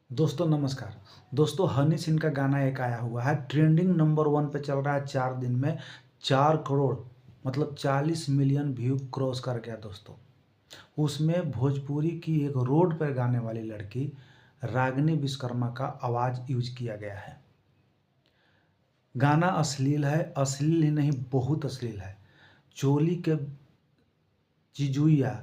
दोस्तों नमस्कार। दोस्तों हनी सिंह का गाना एक आया हुआ है, ट्रेंडिंग नंबर 1 पे चल रहा है। 4 दिन में 4 करोड़ मतलब 40 मिलियन व्यू क्रॉस कर गया दोस्तों। उसमें भोजपुरी की एक रोड पर गाने वाली लड़की रागिनी विश्वकर्मा का आवाज़ यूज किया गया है। गाना अश्लील है, अश्लील ही नहीं बहुत अश्लील है। चोली के चिजुइया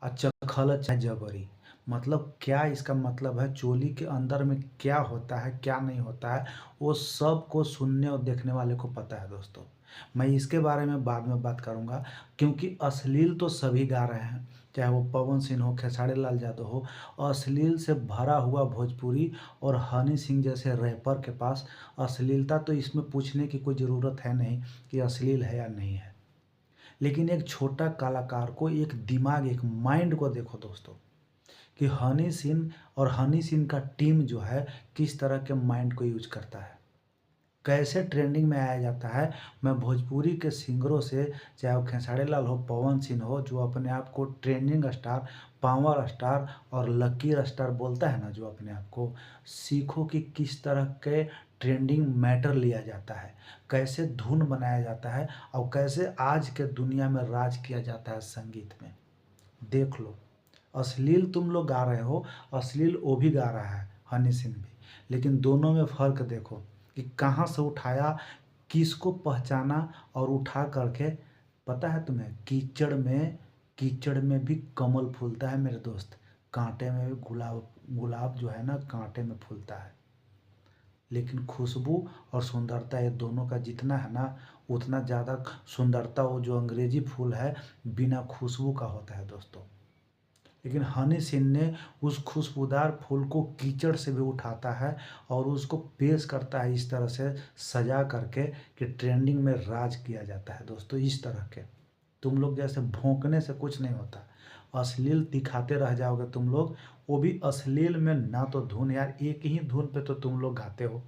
चखल चाहे जबरी, मतलब क्या इसका मतलब है, चोली के अंदर में क्या होता है क्या नहीं होता है वो सब को सुनने और देखने वाले को पता है दोस्तों। मैं इसके बारे में बाद में बात करूंगा, क्योंकि अश्लील तो सभी गा रहे हैं, चाहे वो पवन सिंह हो, खेसारी लाल यादव हो। अश्लील से भरा हुआ भोजपुरी और हनी सिंह जैसे रैपर के पास अश्लीलता, तो इसमें पूछने की कोई ज़रूरत है नहीं कि अश्लील है या नहीं है। लेकिन एक छोटा कलाकार को, एक दिमाग, एक माइंड को देखो दोस्तों, कि हनी सिंह और हनी सिंह का टीम जो है किस तरह के माइंड को यूज करता है, कैसे ट्रेंडिंग में आया जाता है। मैं भोजपुरी के सिंगरों से, चाहे वो खेसारी लाल हो, पवन सिंह हो, जो अपने आप को ट्रेंडिंग स्टार, पावर स्टार और लकी स्टार बोलता है ना, जो अपने आप को, सीखो कि किस तरह के ट्रेंडिंग मैटर लिया जाता है, कैसे धुन बनाया जाता है और कैसे आज के दुनिया में राज किया जाता है संगीत में। देख लो, अश्लील तुम लोग गा रहे हो, अश्लील वो भी गा रहा है, हनी सिंह भी, लेकिन दोनों में फ़र्क देखो कि कहाँ से उठाया, किसको पहचाना और उठा करके। पता है तुम्हें, कीचड़ में भी कमल फूलता है मेरे दोस्त, कांटे में भी गुलाब, गुलाब जो है ना कांटे में फूलता है। लेकिन खुशबू और सुंदरता ये दोनों का जितना है ना, उतना ज़्यादा सुंदरता वो जो अंग्रेजी फूल है बिना खुशबू का होता है दोस्तों। लेकिन हनी सिंह ने उस खुशबूदार फूल को कीचड़ से भी उठाता है और उसको पेश करता है इस तरह से सजा करके कि ट्रेंडिंग में राज किया जाता है दोस्तों। इस तरह के तुम लोग जैसे भौंकने से कुछ नहीं होता, अश्लील दिखाते रह जाओगे तुम लोग, वो भी अश्लील में ना तो धुन, यार एक ही धुन पे तो तुम लोग गाते हो।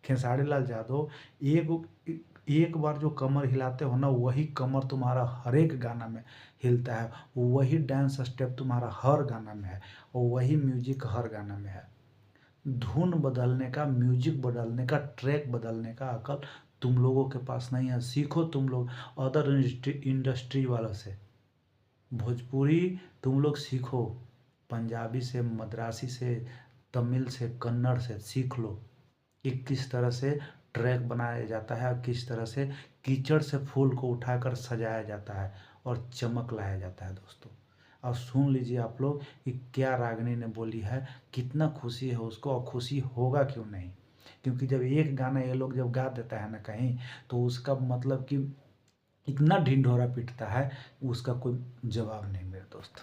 खेसारी लाल यादव, एक एक बार जो कमर हिलाते हो ना, वही कमर तुम्हारा हर एक गाना में हिलता है, वही डांस स्टेप तुम्हारा हर गाना में है और वही म्यूजिक हर गाना में है। धुन बदलने का, म्यूजिक बदलने का, ट्रैक बदलने का अकल तुम लोगों के पास नहीं है। सीखो तुम लोग अदर इंडस्ट्री वालों से, भोजपुरी तुम लोग सीखो, पंजाबी से, मद्रासी से, तमिल से, कन्नड़ से सीख लो कि किस तरह से ट्रैक बनाया जाता है और किस तरह से कीचड़ से फूल को उठाकर सजाया जाता है और चमक लाया जाता है दोस्तों। अब सुन लीजिए आप लोग कि क्या रागिनी ने बोली है, कितना खुशी है उसको, और खुशी होगा क्यों नहीं, क्योंकि जब एक गाना ये लोग जब गा देता है ना कहीं, तो उसका मतलब कि इतना ढिंढोरा पीटता है, उसका कोई जवाब नहीं मेरे दोस्त।